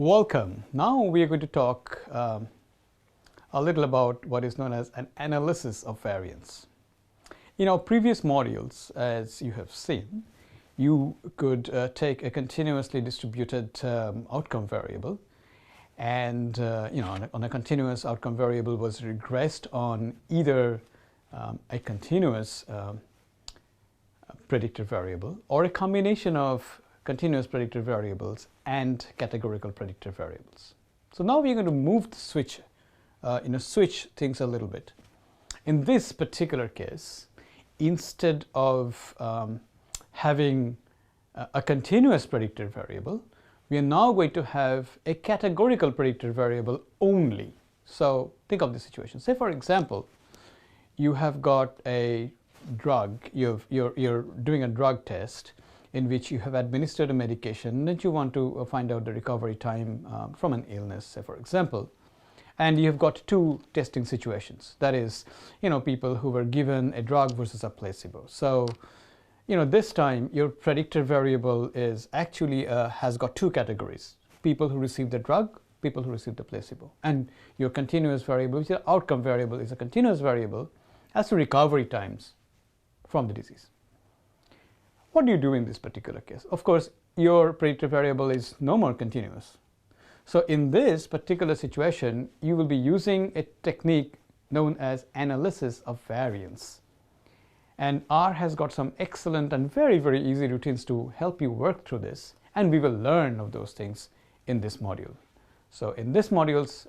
Welcome. Now we are going to talk a little about what is known as an analysis of variance. In our previous modules, as you have seen, you could take a continuously distributed outcome variable, and on a continuous outcome variable was regressed on either a continuous predictor variable or a combination of continuous predictor variables and categorical predictor variables. So now we're going to move the switch, switch things a little bit. In this particular case, instead of having a continuous predictor variable, we are now going to have a categorical predictor variable only. So think of the situation. Say, for example, you have got a drug, you're doing a drug test in which you have administered a medication that you want to find out the recovery time from an illness, say for example. And you've got two testing situations. That is, people who were given a drug versus a placebo. So, this time your predictor variable is actually has got two categories: people who received the drug, people who received the placebo. And your continuous variable, which is the outcome variable, is a continuous variable as to recovery times from the disease. What do you do in this particular case? Of course, your predictor variable is no more continuous. So in this particular situation, you will be using a technique known as analysis of variance. And R has got some excellent and very, very easy routines to help you work through this. And we will learn of those things in this module. So in this modules,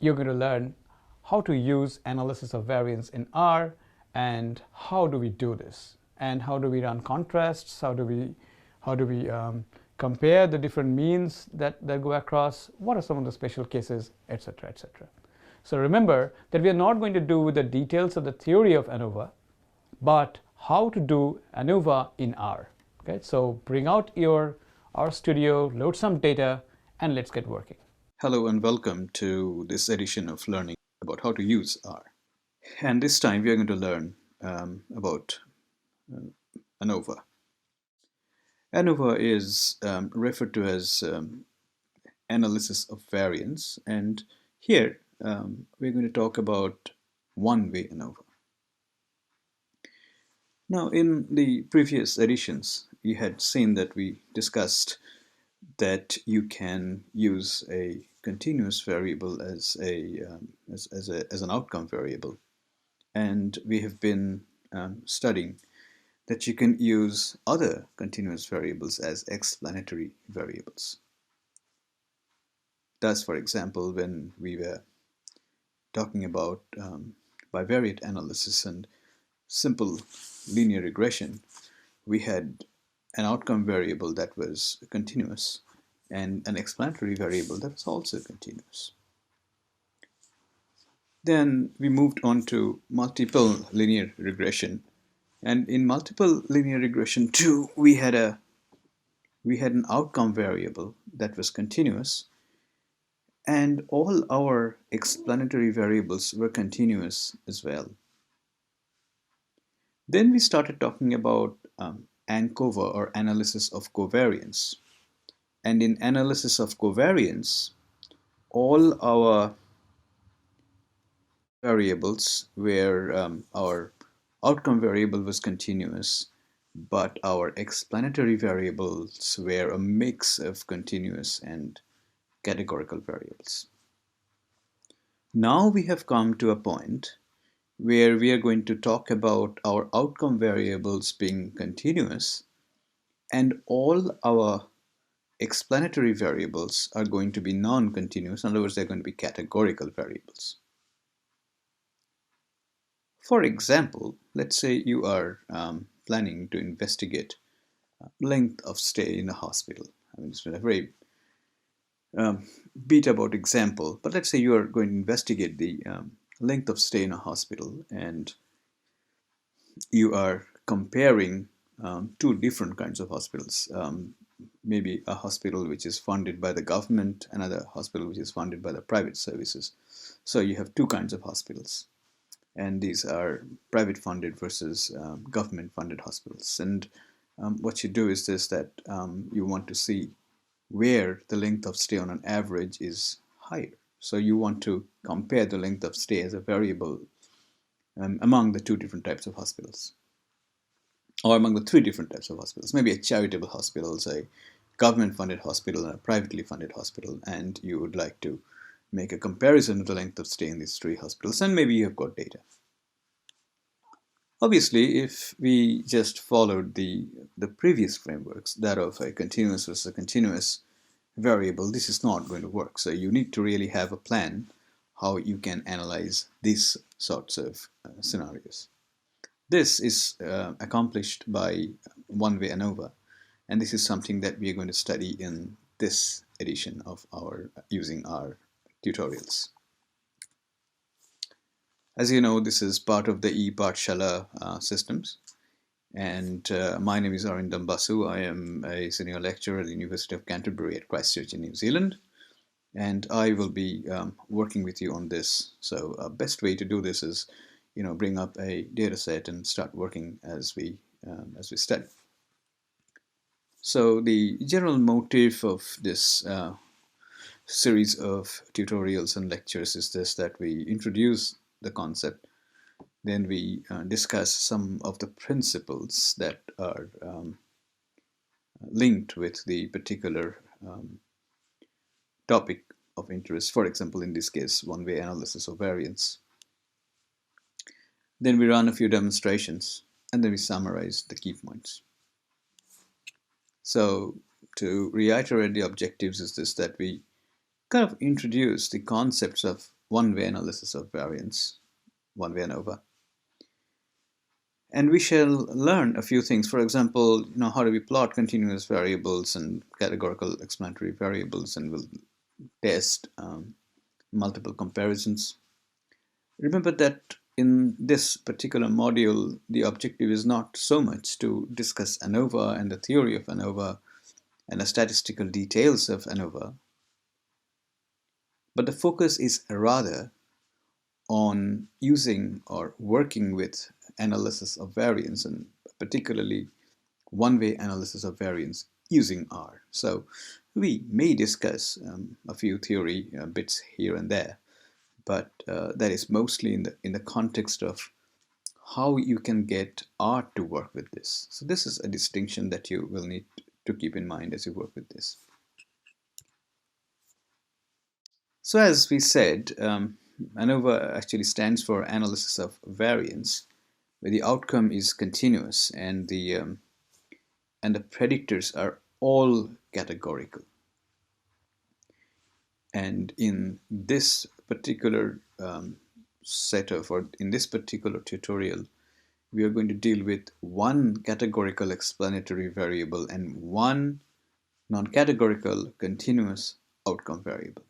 you're going to learn how to use analysis of variance in R and how do we do this. And how do we run contrasts? How do we compare the different means that go across? What are some of the special cases, etc., etc. So remember that we are not going to do the details of the theory of ANOVA, but how to do ANOVA in R. Okay, so bring out your R Studio, load some data, and let's get working. Hello and welcome to this edition of learning about how to use R. And this time we are going to learn about ANOVA. ANOVA is referred to as analysis of variance, and here we're going to talk about one-way ANOVA. Now, in the previous editions, we had seen that we discussed that you can use a continuous variable as an outcome variable, and we have been studying that you can use other continuous variables as explanatory variables. Thus, for example, when we were talking about bivariate analysis and simple linear regression, we had an outcome variable that was continuous and an explanatory variable that was also continuous. Then we moved on to multiple linear regression. And in multiple linear regression too, we had an outcome variable that was continuous, and all our explanatory variables were continuous as well. Then we started talking about ANCOVA, or analysis of covariance. And in analysis of covariance, all our variables were our outcome variable was continuous, but our explanatory variables were a mix of continuous and categorical variables. Now we have come to a point where we are going to talk about our outcome variables being continuous, and all our explanatory variables are going to be non-continuous. In other words, they're going to be categorical variables. For example, let's say you are planning to investigate length of stay in a hospital. I mean, it's a very beat about example, but let's say you are going to investigate the length of stay in a hospital, and you are comparing two different kinds of hospitals. Maybe a hospital which is funded by the government, another hospital which is funded by the private services. So you have two kinds of hospitals. And these are private funded versus government funded hospitals. And what you do is this, that you want to see where the length of stay on an average is higher. So you want to compare the length of stay as a variable among the two different types of hospitals, or among the three different types of hospitals, maybe a charitable hospital, a government-funded hospital, and a privately funded hospital, and you would like to make a comparison of the length of stay in these three hospitals, and maybe you have got data. Obviously, if we just followed the previous frameworks, that of a continuous versus a continuous variable, this is not going to work. So you need to really have a plan how you can analyze these sorts of scenarios. This is accomplished by one-way ANOVA, and this is something that we are going to study in this edition of our using our tutorials. As you know, this is part of the e-Pathshala systems, and my name is Arindam Basu. I am a senior lecturer at the University of Canterbury at Christchurch in New Zealand, and I will be working with you on this. So best way to do this is, bring up a data set and start working as we study. So the general motive of this series of tutorials and lectures is this, that we introduce the concept, then we discuss some of the principles that are linked with the particular topic of interest. For example, in this case, one-way analysis of variance. Then we run a few demonstrations, and then we summarize the key points. So to reiterate the objectives is this, that we kind of introduce the concepts of one-way analysis of variance, one-way ANOVA. And we shall learn a few things. For example, how do we plot continuous variables and categorical explanatory variables, and we'll test multiple comparisons. Remember that in this particular module, the objective is not so much to discuss ANOVA and the theory of ANOVA and the statistical details of ANOVA, but the focus is rather on using or working with analysis of variance, and particularly one-way analysis of variance using R. So we may discuss a few theory bits here and there, but that is mostly in the context of how you can get R to work with this. So this is a distinction that you will need to keep in mind as you work with this. So as we said, ANOVA actually stands for analysis of variance, where the outcome is continuous and the predictors are all categorical. And in this particular setup, or in this particular tutorial, we are going to deal with one categorical explanatory variable and one non-categorical continuous outcome variable.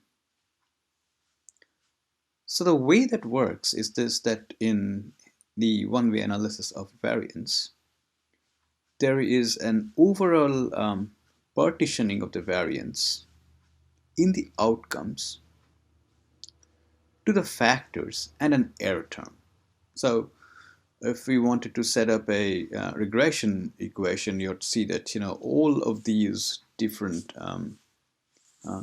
So the way that works is this, that in the one-way analysis of variance, there is an overall partitioning of the variance in the outcomes to the factors and an error term. So if we wanted to set up a regression equation, you'd see that all of these different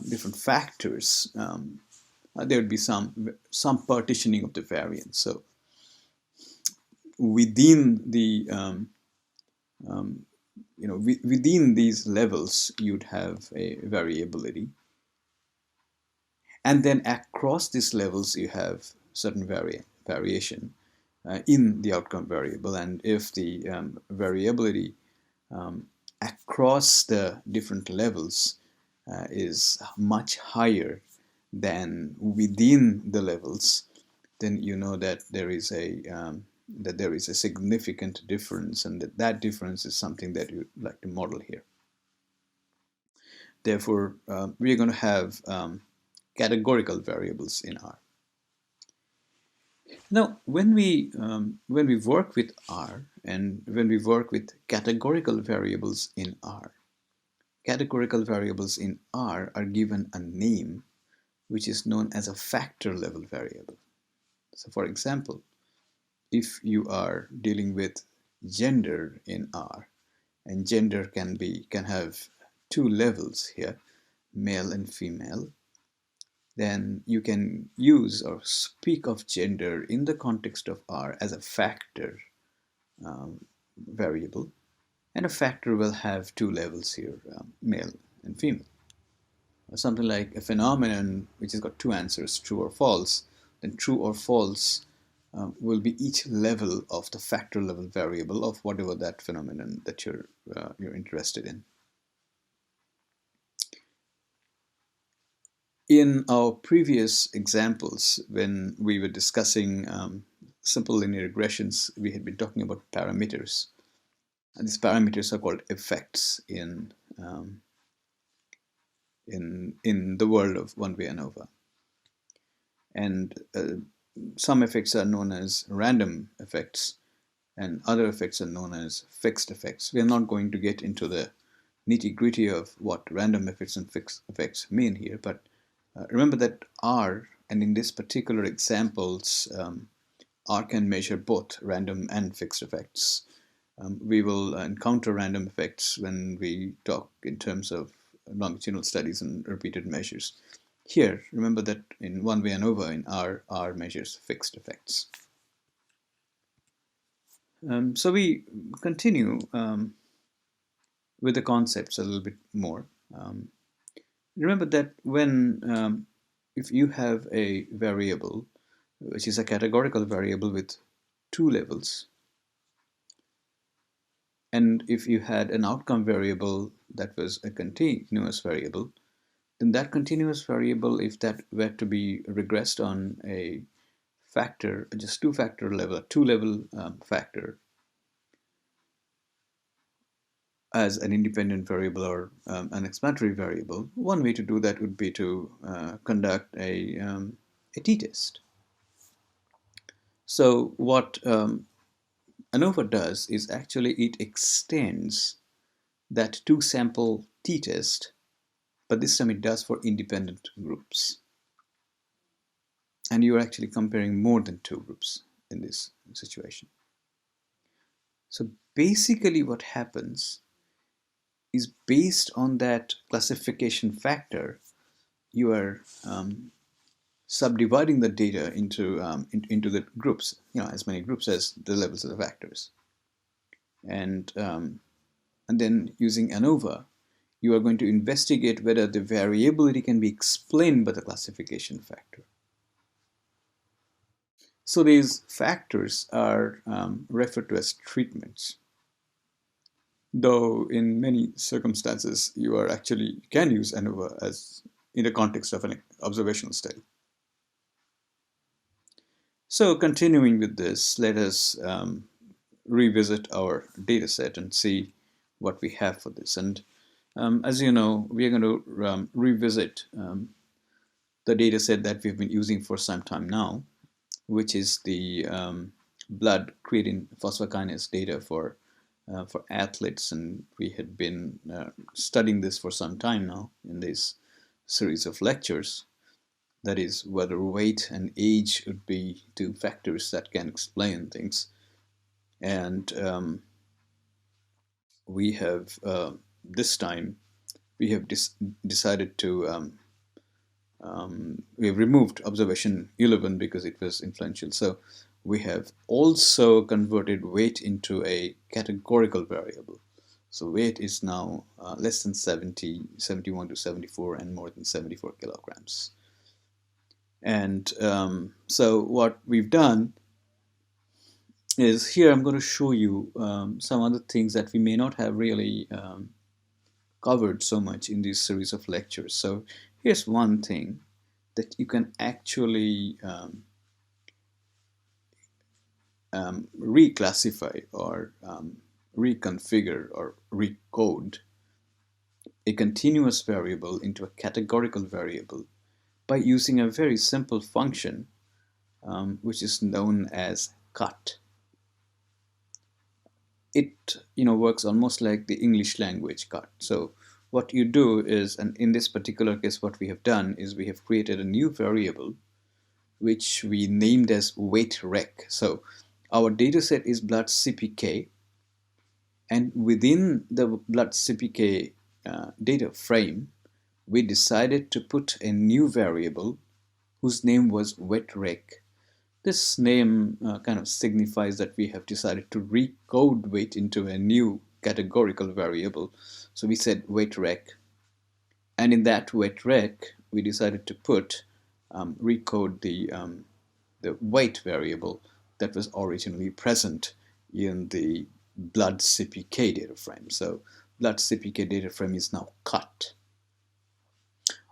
different factors, there would be some partitioning of the variance. So within the within these levels, you'd have a variability, and then across these levels you have certain variation in the outcome variable. And if the variability across the different levels is much higher than within the levels, then you know that there is a significant difference, and that difference is something that you'd like to model here. Therefore, we are going to have categorical variables in R. Now, when we work with R, and when we work with categorical variables in R, categorical variables in R are given a name which is known as a factor level variable. So for example, if you are dealing with gender in R, and gender can have two levels here, male and female, then you can use or speak of gender in the context of R as a factor variable. And a factor will have two levels here, male and female. Something like a phenomenon which has got two answers, true or false, then true or false will be each level of the factor level variable of whatever that phenomenon that you're interested in. In our previous examples, when we were discussing simple linear regressions, we had been talking about parameters. And these parameters are called effects in the world of one-way ANOVA. And some effects are known as random effects, and other effects are known as fixed effects. We are not going to get into the nitty-gritty of what random effects and fixed effects mean here, but remember that R, and in this particular examples, R can measure both random and fixed effects. We will encounter random effects when we talk in terms of longitudinal studies and repeated measures. Here, remember that in one-way ANOVA in R measures fixed effects. So we continue with the concepts a little bit more. Remember that when if you have a variable which is a categorical variable with two levels, and if you had an outcome variable that was a continuous variable, then that continuous variable, if that were to be regressed on a factor, just two-factor level, a two-level factor, as an independent variable or an explanatory variable, one way to do that would be to conduct a t-test. So what ANOVA does is actually it extends that two-sample t-test, but this time it does for independent groups. And you are actually comparing more than two groups in this situation. So basically what happens is, based on that classification factor, you are subdividing the data into the groups, as many groups as the levels of the factors. And then using ANOVA, you are going to investigate whether the variability can be explained by the classification factor. So these factors are referred to as treatments, though in many circumstances you can use ANOVA as in the context of an observational study. So continuing with this, let us revisit our data set and see what we have for this. And as you know, we are going to revisit the data set that we've been using for some time now, which is the blood creatine phosphokinase data for athletes. And we had been studying this for some time now in this series of lectures. That is, whether weight and age would be two factors that can explain things. And we have, this time, we have decided to, we have removed observation 11 because it was influential. So we have also converted weight into a categorical variable. So weight is now less than 70, 71 to 74, and more than 74 kilograms. And so what we've done is, here I'm going to show you some other things that we may not have really covered so much in this series of lectures. So here's one thing that you can actually reclassify or reconfigure or recode a continuous variable into a categorical variable by using a very simple function which is known as cut. It works almost like the English language cut. So what you do is, and in this particular case what we have done is we have created a new variable which we named as weight rec. So our data set is blood CPK, and within the blood CPK data frame we decided to put a new variable whose name was weight-rec. This name kind of signifies that we have decided to recode weight into a new categorical variable. So we said weight-rec, and in that weight-rec, we decided to put recode the weight variable that was originally present in the blood CPK data frame. So blood CPK data frame is now cut.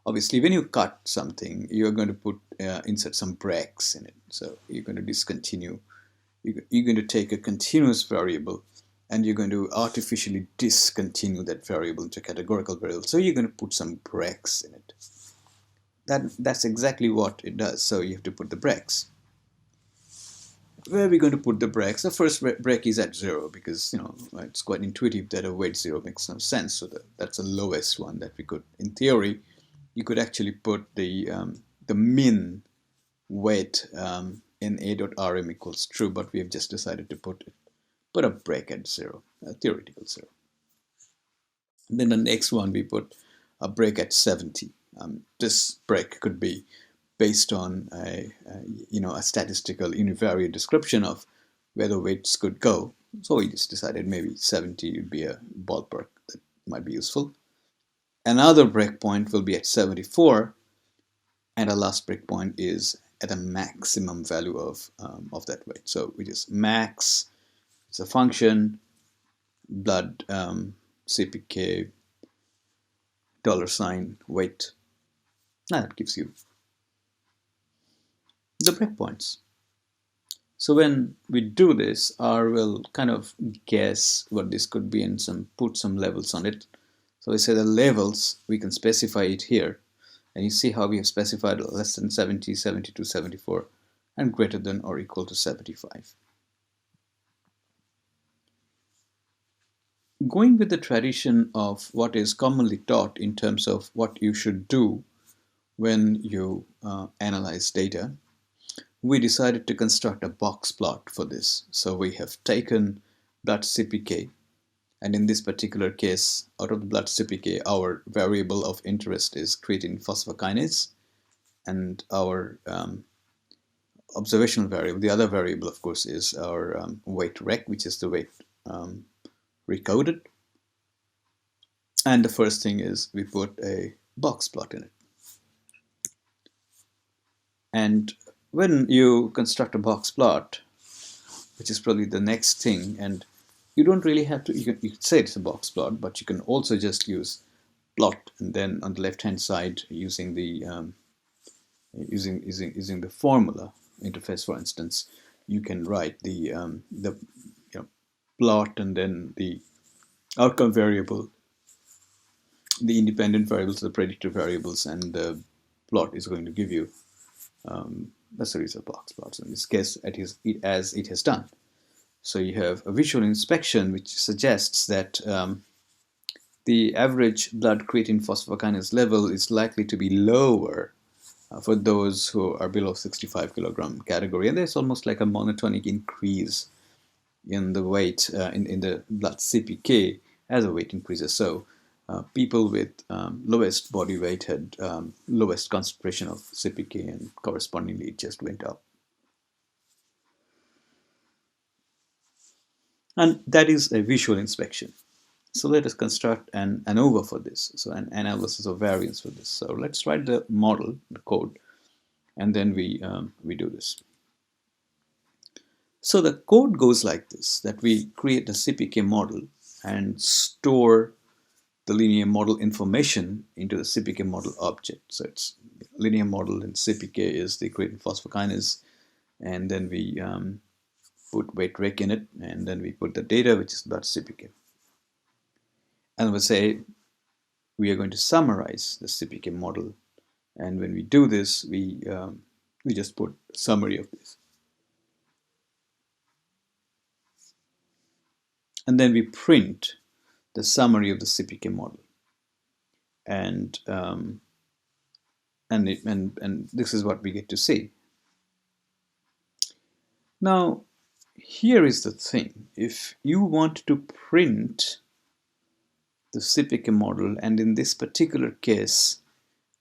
Obviously, when you cut something, you're going to insert some breaks in it. So you're going to discontinue. You're going to take a continuous variable and you're going to artificially discontinue that variable into a categorical variable. So you're going to put some breaks in it. That's exactly what it does. So you have to put the breaks. Where are we going to put the breaks? The first break is at 0 because it's quite intuitive that a weight 0 makes no sense. So that's the lowest one that we could, in theory, you could actually put the min weight in a.rm equals true, but we have just decided to put a break at 0, a theoretical 0. And then the next one we put a break at 70. This break could be based on a statistical univariate description of where the weights could go. So we just decided maybe 70 would be a ballpark that might be useful. Another breakpoint will be at 74, and our last breakpoint is at a maximum value of that weight. So we just max, it's a function, blood CPK $ weight. Now that gives you the breakpoints. So when we do this, R will kind of guess what this could be and put some levels on it. So we say the levels, we can specify it here. And you see how we have specified less than 70, 72, 74, and greater than or equal to 75. Going with the tradition of what is commonly taught in terms of what you should do when you analyze data, we decided to construct a box plot for this. So we have taken blood CPK, and in this particular case, out of the blood CPK, our variable of interest is creatine phosphokinase, and our observational variable, the other variable, of course, is our weight-rec, which is the weight recoded. And the first thing is we put a box plot in it. And when you construct a box plot, which is probably the next thing, and you don't really have to, you could say it's a box plot, but you can also just use plot, and then on the left hand side using the using the formula interface, for instance, you can write the plot and then the outcome variable, the independent variables, the predictor variables, and the plot is going to give you a series of box plots, in this case as it has done. So you have a visual inspection which suggests that the average blood creatine phosphokinase level is likely to be lower for those who are below 65 kilogram category, and there's almost like a monotonic increase in the weight in the blood CPK as the weight increases. So people with lowest body weight had lowest concentration of CPK, and correspondingly it just went up. And that is a visual inspection. So let us construct an ANOVA for this, so an analysis of variance for this. So let's write the model, the code, and then we do this. So the code goes like this, that we create a CPK model and store the linear model information into the CPK model object. So it's linear model, and CPK is the creatine phosphokinase, and then we put weight-rec in it, and then we put the data, which is blood CPK. And we'll say we are going to summarize the CPK model, and when we do this, we just put a summary of this. And then we print the summary of the CPK model, and this is what we get to see. Now, here is the thing: if you want to print the CPK model, and in this particular case,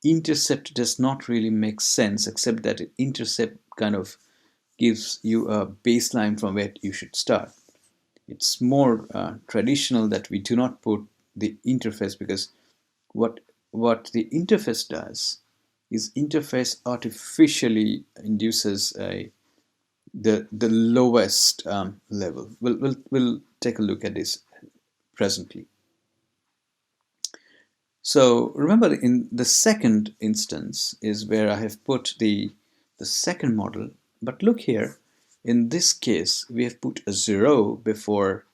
intercept does not really make sense, except that intercept kind of gives you a baseline from where you should start. It's more traditional that we do not put the interface, because what the interface does is interface artificially induces the lowest level. We'll take a look at this presently. So remember, in the second instance is where I have put the second model, but look here, in this case we have put a 0 before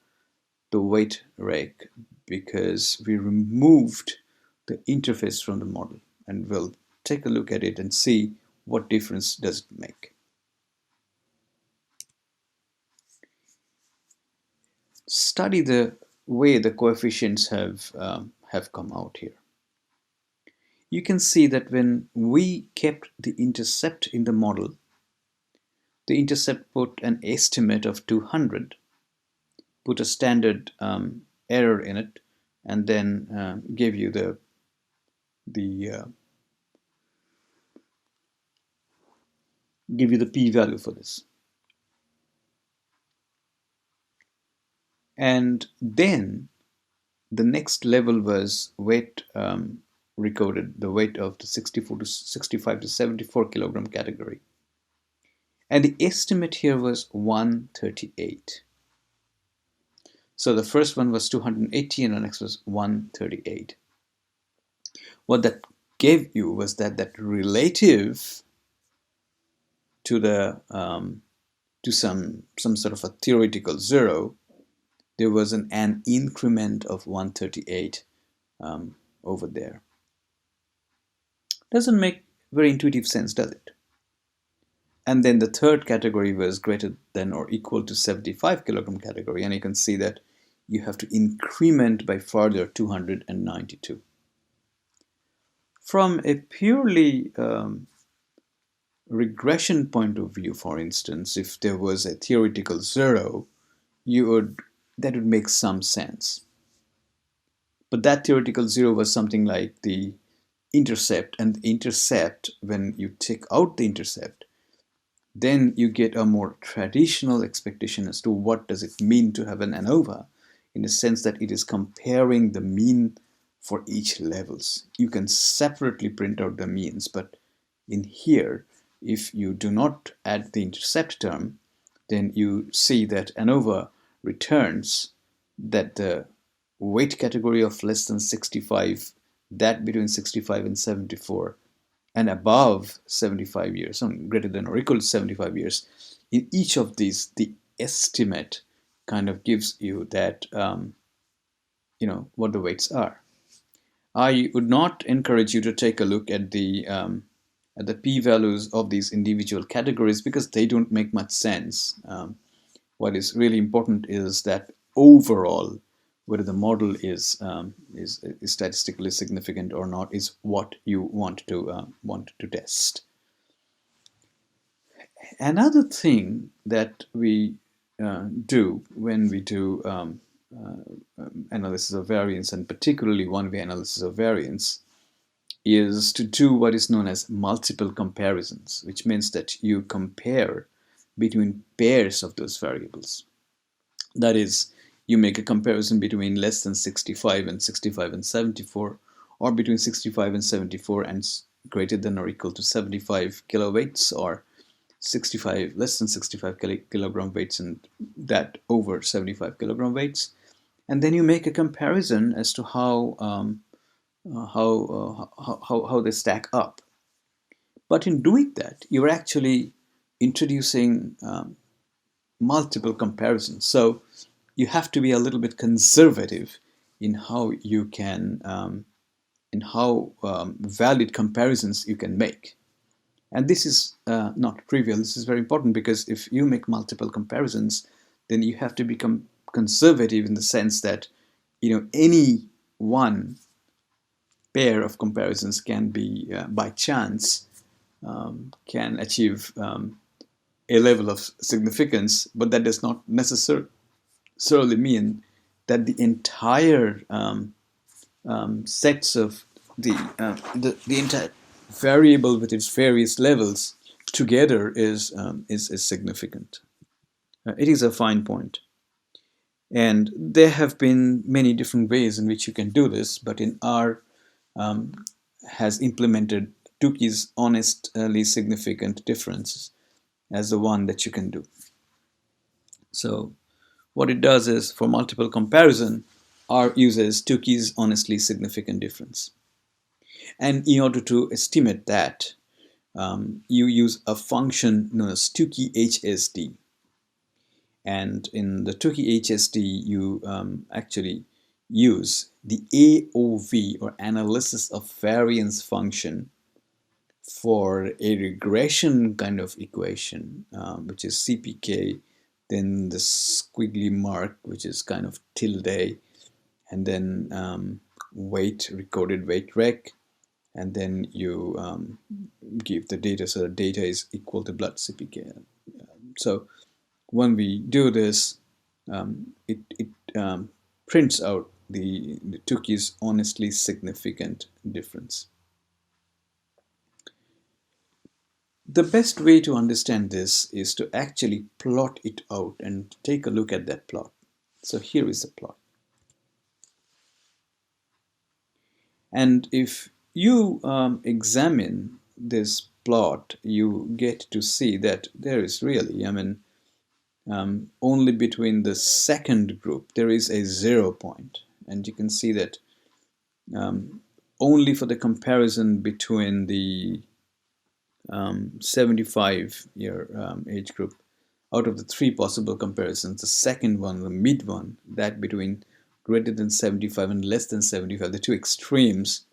the weight rake because we removed the interface from the model, and we'll take a look at it and see what difference does it make. Study the way the coefficients have come out here. You can see that when we kept the intercept in the model, the intercept put an estimate of 200, put a standard error in it, and then gave you the p-value for this. And then the next level was weight recorded, the weight of the 65 to 74 kilogram category. And the estimate here was 138. So the first one was 280 and the next was 138. What that gave you was that relative to the to some sort of a theoretical 0, there was an increment of 138 over there. Doesn't make very intuitive sense, does it? And then the third category was greater than or equal to 75 kilogram category, and you can see that you have to increment by further 292. From a purely regression point of view, for instance, if there was a theoretical 0, that would make some sense. But that theoretical 0 was something like the intercept, and the intercept, when you take out the intercept, then you get a more traditional expectation as to what does it mean to have an ANOVA, in the sense that it is comparing the mean for each levels. You can separately print out the means, but in here, if you do not add the intercept term, then you see that ANOVA returns that the weight category of less than 65, that between 65 and 74, and above 75 years, so greater than or equal to 75 years, in each of these, the estimate kind of gives you that, what the weights are. I would not encourage you to take a look at the p-values of these individual categories, because they don't make much sense. What is really important is that overall, whether the model is statistically significant or not is what you want to test. Another thing that we do when we do analysis of variance, and particularly one-way analysis of variance, is to do what is known as multiple comparisons, which means that you compare between pairs of those variables. That is, you make a comparison between less than 65 and 65 and 74, or between 65 and 74 and greater than or equal to 75 kiloweights, or 65 less than 65 kilogram weights and that over 75 kilogram weights, and then you make a comparison as to how they stack up. But in doing that, you're actually introducing multiple comparisons. So you have to be a little bit conservative in how you can, valid comparisons you can make. And this is not trivial. This is very important, because if you make multiple comparisons, then you have to become conservative in the sense that, any one pair of comparisons can be, by chance, can achieve a level of significance, but that does not necessarily mean that the entire sets of the entire variable with its various levels together is significant. It is a fine point. And there have been many different ways in which you can do this, but in R has implemented Tukey's honestly significant difference as the one that you can do. So what it does is, for multiple comparison, R uses Tukey's honestly significant difference. And in order to estimate that, you use a function known as Tukey HSD. And in the Tukey HSD, you actually use the AOV, or analysis of variance function, for a regression kind of equation, which is CPK, then the squiggly mark, which is kind of tilde, and then weight, recorded weight rec, and then you give the data, so the data is equal to blood CPK. So when we do this, it prints out the Tukey's honestly significant difference. The best way to understand this is to actually plot it out and take a look at that plot. So here is the plot. And if you examine this plot, you get to see that there is really, only between the second group there is a 0 point. And you can see that only for the comparison between the 75-year age group, out of the 3 possible comparisons, the second one, the mid one, that between greater than 75 and less than 75, the two extremes,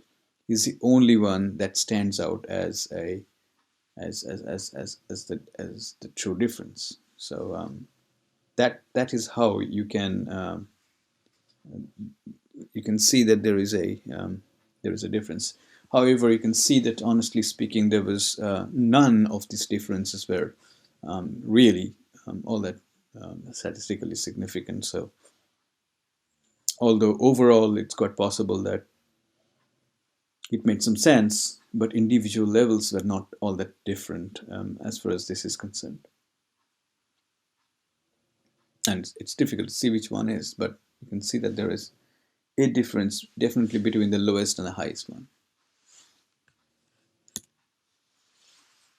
is the only one that stands out as the true difference. So that is how you can see that there is a difference. However, you can see that, honestly speaking, there was none of these differences were really all that statistically significant. So although overall it's quite possible that it made some sense, but individual levels were not all that different as far as this is concerned. And it's difficult to see which one is, but you can see that there is a difference definitely between the lowest and the highest one.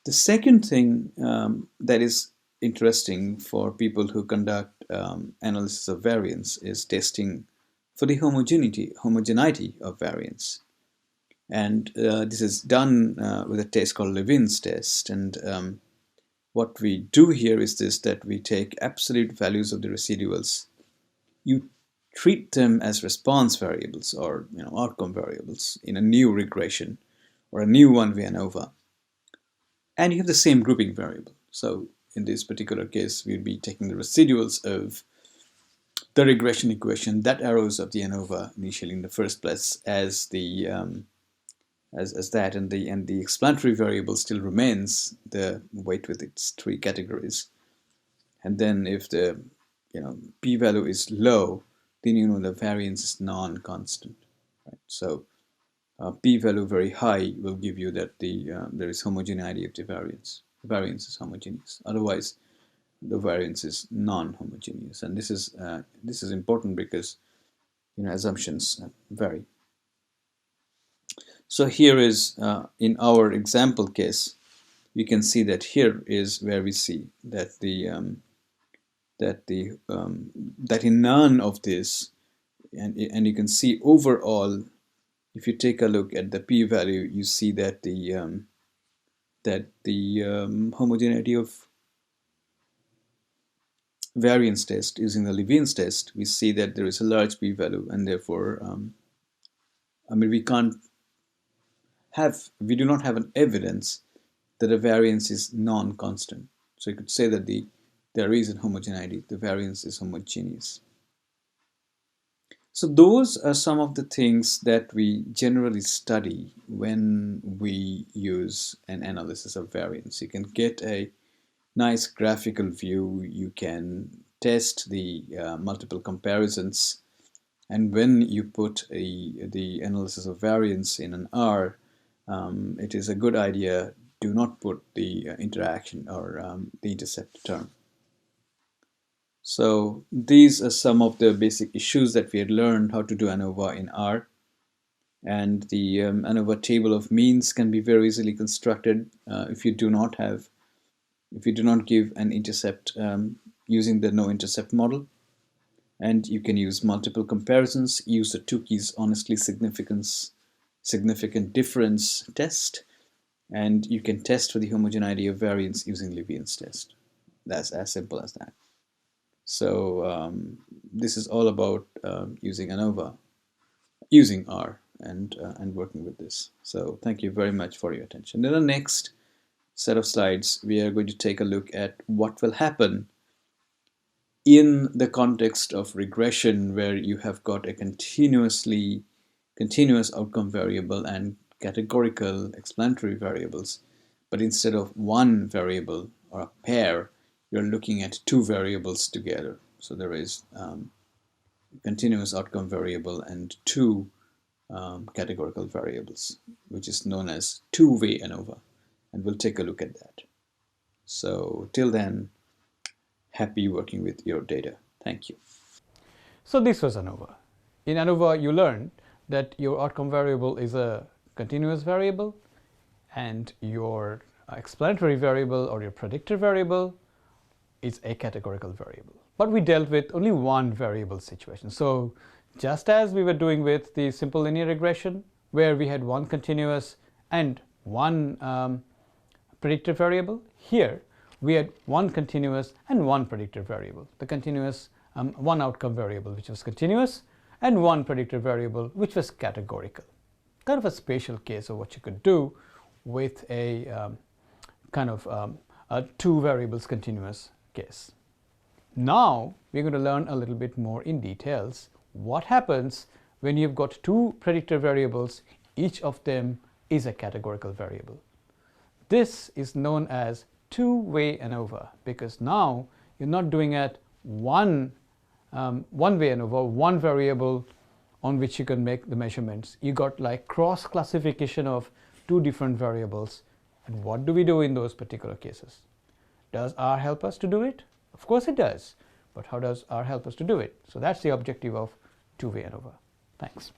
The second thing that is interesting for people who conduct analysis of variance is testing for the homogeneity of variance. And this is done with a test called Levines Test. And what we do here is this, that we take absolute values of the residuals. You treat them as response variables, or outcome variables, in a new regression or a new one-way ANOVA. And you have the same grouping variable. So in this particular case, we'll be taking the residuals of the regression equation that arose of the ANOVA initially in the first place as the as that, and the explanatory variable still remains the weight with its 3 categories. And then if the p-value is low, then the variance is non-constant. Right? So p-value very high will give you that there is homogeneity of the variance. The variance is homogeneous. Otherwise, the variance is non-homogeneous. And this is important because assumptions vary. So here is in our example case, you can see that here is where we see that that in none of this, and you can see overall, if you take a look at the p-value, you see that the homogeneity of variance test using the Levines test, we see that there is a large p-value, and therefore, we do not have an evidence that a variance is non-constant. So you could say that there is a homogeneity, the variance is homogeneous. So those are some of the things that we generally study when we use an analysis of variance. You can get a nice graphical view, you can test the multiple comparisons, and when you put the analysis of variance in an R, it is a good idea, do not put the interaction or the intercept term. So these are some of the basic issues that we had learned how to do ANOVA in R. And the ANOVA table of means can be very easily constructed if you do not give an intercept using the no intercept model. And you can use multiple comparisons, use the two keys honestly significant difference test, and you can test for the homogeneity of variance using Levines test. That's as simple as that. So this is all about using ANOVA, using R, and working with this. So thank you very much for your attention. In the next set of slides, we are going to take a look at what will happen in the context of regression, where you have got a continuous outcome variable and categorical explanatory variables, but instead of one variable or a pair, you're looking at two variables together. So there is continuous outcome variable and two categorical variables, which is known as two-way ANOVA, and we'll take a look at that. So till then, happy working with your data. Thank you. So this was ANOVA. In ANOVA, you learned that your outcome variable is a continuous variable, and your explanatory variable or your predictor variable is a categorical variable. But we dealt with only one variable situation. So just as we were doing with the simple linear regression, where we had one continuous and one predictor variable, here we had one continuous and one predictor variable. The continuous, one outcome variable which was continuous, and one predictor variable which was categorical. Kind of a special case of what you could do with a a two variables continuous case. Now we're going to learn a little bit more in details what happens when you've got two predictor variables, each of them is a categorical variable. This is known as two-way ANOVA, because now you're not doing it one-way ANOVA, one variable on which you can make the measurements. You got like cross classification of two different variables. And what do we do in those particular cases? Does R help us to do it? Of course it does. But how does R help us to do it? So that's the objective of two-way ANOVA. Thanks.